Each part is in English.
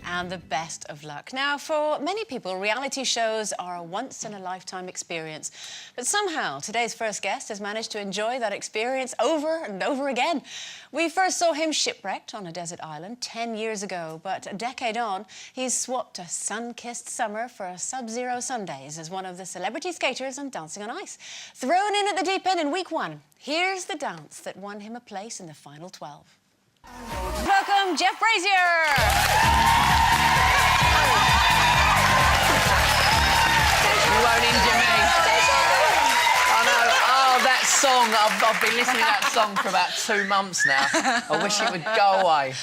and the best of luck. Now, for many people, reality shows are a once-in-a-lifetime experience. But somehow, today's first guest has managed to enjoy that experience over and over again. We first saw him shipwrecked on a desert island 10 years ago, but a decade on, he's swapped a sun-kissed summer for a sub-zero Sundays as one of the celebrity skaters on Dancing on Ice. Thrown in at the deep end in week 1, here's the dance that won him a place in the final 12. Welcome, Jeff Braizer! You won't injure me. I know. Oh, that song. I've been listening to that song for about 2 months now. I wish it would go away.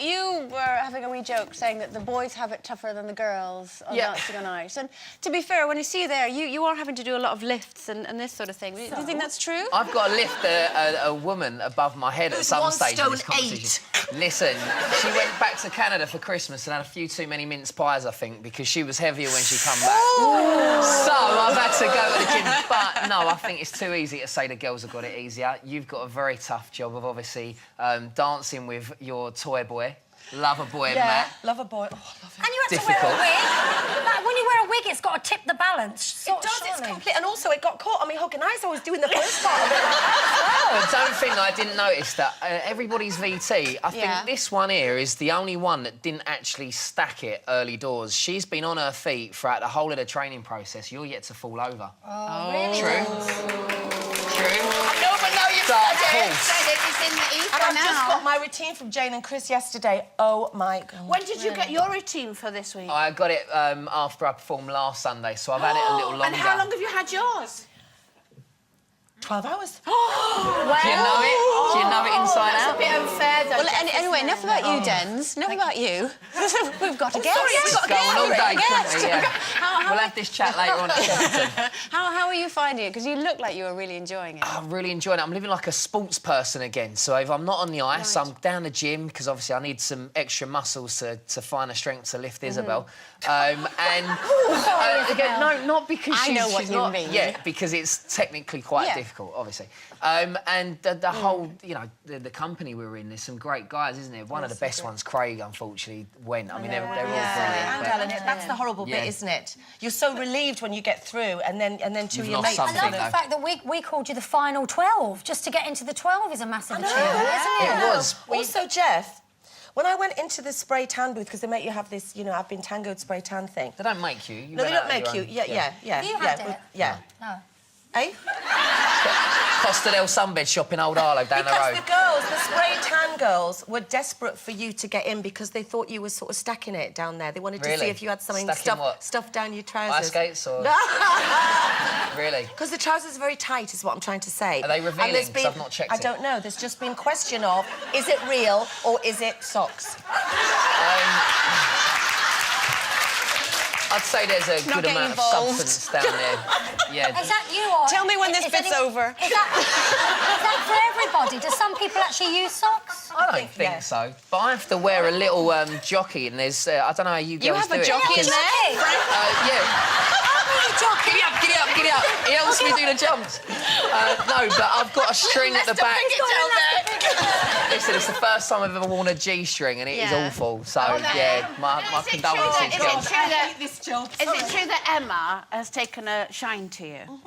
You were having a wee joke saying that the boys have it tougher than the girls on Dancing on Ice. And to be fair, when you see you there, you are having to do a lot of lifts and this sort of thing. Do you think that's true? I've got to lift a woman above my head at some stage in this competition. Listen, she went back to Canada for Christmas and had a few too many mince pies, I think, because she was heavier when she come back. So I've had to go to the gym. But no, I think it's too easy to say the girls have got it easier. You've got a very tough job of obviously dancing with your toy boy. Lover boy, Matt. Lover boy. Oh, I love him. And you had to wear a wig. Like, when you wear a wig, it's got to tip the balance. It does, it's complete. And also, it got caught on me hug, and I was doing the first part of it. Don't think I didn't notice that. Everybody's VT. I think this one here is the only one that didn't actually stack it early doors. She's been on her feet throughout the whole of the training process. You're yet to fall over. Oh, really? True. No, but no, you've Dark said it. horse. It's in the ether. And I've just got my routine from Jane and Chris yesterday. Oh, my God. When did you get your routine for this week? I got it after I performed last Sunday, so I've had it a little longer. And how long have you had yours? 12 hours. Do you know it? Do you know it inside out? That's a bit unfair, though. Well, anyway, enough about you, Dens. Enough about you. We've got a guest. We've got going all day, couldn't we? Yeah. We'll have this chat later on at Shepperton. How are you finding it? Because you look like you were really enjoying it. I'm really enjoying it. I'm living like a sports person again. So if I'm not on the ice, I'm down the gym, because obviously I need some extra muscles to find the strength to lift Isabel. Again, no, not because she's not... mean. Yeah, because it's technically quite difficult, obviously. And the whole, you know, the company we were in, there's some great guys, isn't there? One of the best ones, Craig, unfortunately, went. I mean, they're all brilliant. And Alan, that's the horrible bit, isn't it? You're so relieved when you get through, and then two of your mates... I love the fact that we called you the final 12. Just to get into the 12 is a massive achievement, isn't it? It was. Also, Jeff, when I went into the spray tan booth, because they make you have this, you know, I've been tangoed spray tan thing. They don't make you. No, they don't make you. Yeah. Have you had it? Yeah. No. Eh? Costa del Sunbed shop in Old Harlow down the road. Because the girls, the spray tan girls, were desperate for you to get in because they thought you were sort of stacking it down there. They wanted to see if you had something stuffed down your trousers. Ice skates or...? Really? Because the trousers are very tight, is what I'm trying to say. Are they revealing? Because I've not checked it. I don't know. There's just been question of, is it real or is it socks? I'd say there's a good amount of substance down there. Yeah. Is that you or... Tell me when this bit's over. Is that for everybody? Do some people actually use socks? I don't think so. But I have to wear a little jockey, and there's... I don't know how you girls do it. You have a jockey in there? Yeah. Giddy up. He helps me do the jumps. No, but I've got a string at the back. Listen, it's the first time I've ever worn a G-string, and it is awful. So, my condolences. Is it true that Emma has taken a shine to you?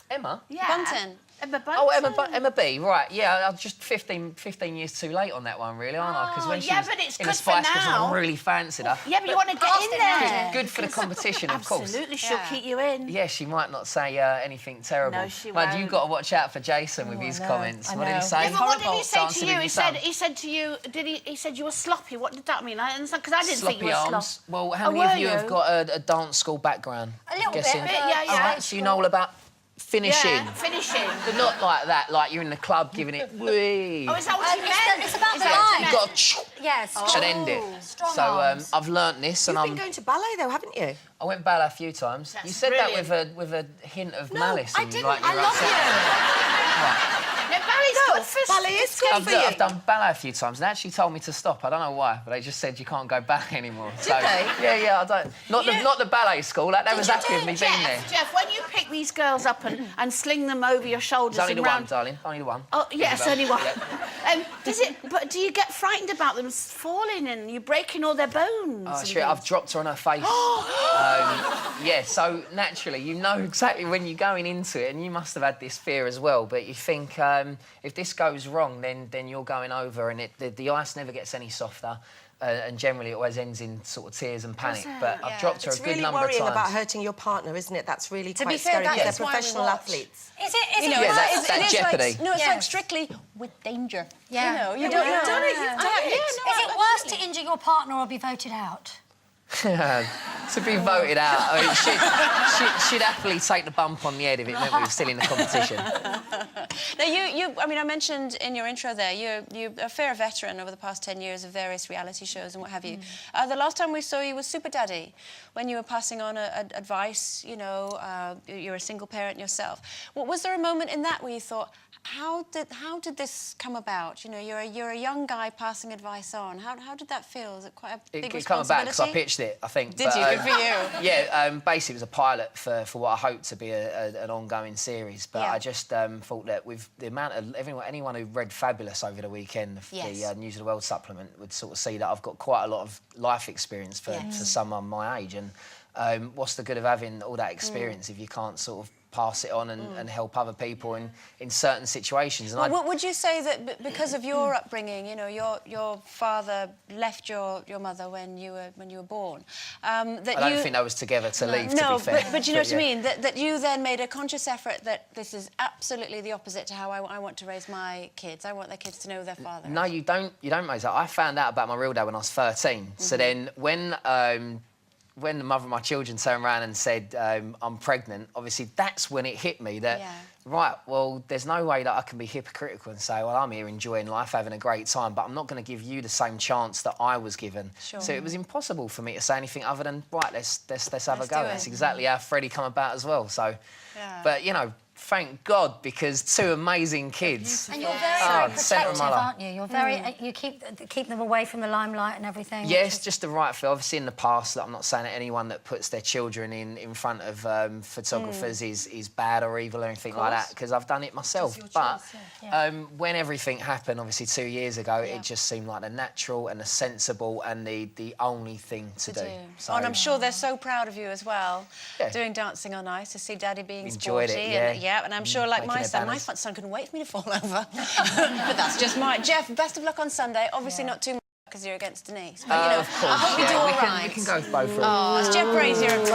Emma? Yeah. Bunton. Emma Bunton. Oh, Emma B, right, yeah, I'm just 15 years too late on that one, really, aren't I? Because when she was but it's in good the Spice for Girls, now. I really fancied her. Yeah, but you want to get in there. Good for the competition, of course. Absolutely, she'll keep you in. Yeah, she might not say anything terrible. No, she But won't. you've got to watch out for Jason with his comments. What did he say? Yeah, but what did he say Dancing to you? with your He said to you, he said you were sloppy. What did that mean? Because I didn't think you were sloppy arms. Well, how many of you have got a dance school background? A little bit. Yeah. So you know all about finishing. Yeah, finishing. But not like that, like you're in the club giving it wee. Oh, is that what you meant? It's about the line. You've got to Yes. and end it. Strong So arms. I've learnt this, and You've been going to ballet, though, haven't you? I went ballet a few times. That's you said brilliant. that with a hint of malice. I in, didn't. Like, I you're love upset. you. No, ballet's good for ballet is good for you. I've done ballet a few times, and they actually told me to stop. I don't know why, but they just said you can't go ballet anymore. Did they? Yeah, I don't. Not the ballet school. They was happy with me being there. Jeff, when you pick these girls up and sling them over your shoulders... It's only and the round... one, darling. Only the one. Oh, yes, only one. Yeah. But do you get frightened about them falling and you breaking all their bones? Oh, shit, I've dropped her on her face. Yeah, so naturally, you know exactly when you're going into it, and you must have had this fear as well, but you think if this goes wrong, then you're going over, and the ice never gets any softer. And generally, it always ends in sort of tears and panic. But I've dropped her a good number of times. It's really worrying about hurting your partner, isn't it? That's really to quite be fair, scary because that's they're professional athletes. Is it? You know, yeah, that's jeopardy. Like, no, it's like strictly with danger. Yeah. You know, you You've don't done know. it. You've done it. Is it worse to injure your partner or be voted out? To be voted out. I mean, she'd happily take the bump on the head if it meant we were still in the competition. Now, I mean, I mentioned in your intro there, you're a fair veteran over the past 10 years of various reality shows and what have you. The last time we saw you was Super Daddy, when you were passing on advice, you know, you're a single parent yourself. Was there a moment in that where you thought, how did this come about? You know, you're a young guy passing advice on. How did that feel? Is it quite a big responsibility? It came about because I pitched it, I think. Did you? Good for you. Yeah, basically it was a pilot for what I hoped to be an ongoing series. But I just thought that with the amount of anyone who read Fabulous over the weekend, the News of the World supplement, would sort of see that I've got quite a lot of life experience for someone my age. And what's the good of having all that experience if you can't sort of pass it on and help other people in certain situations? And would you say that because of your upbringing, you know, your father left your mother when you were born, that I don't think they was together to leave. No, to be fair. but you know what I mean. That you then made a conscious effort that this is absolutely the opposite to how I want to raise my kids. I want their kids to know their father. No, you don't, Maisie. I found out about my real dad when I was 13. So then when the mother of my children turned around and said, I'm pregnant, obviously that's when it hit me that, right, well, there's no way that I can be hypocritical and say, well, I'm here enjoying life, having a great time, but I'm not going to give you the same chance that I was given. Sure. So it was impossible for me to say anything other than, right, let's have a go. That's exactly how Freddie come about as well. So, but, you know, thank God, because two amazing kids. And you're very protective, aren't you? You're very... You keep them away from the limelight and everything. Yeah, it's just the right feel. Obviously, in the past, I'm not saying that anyone that puts their children in front of photographers is bad or evil or anything like that, because I've done it myself. But when everything happened, obviously 2 years ago, it just seemed like the natural and the sensible and the only thing to do. So, and I'm sure they're so proud of you as well, doing Dancing on Ice, to see Daddy being sporty. Enjoyed it, and I'm sure, like my son couldn't wait for me to fall over. But that's just Jeff, best of luck on Sunday. Obviously not too much because you're against Denise. But, you know, of course, I hope you do all right. We can go both. Oh, it's Jeff Braizer and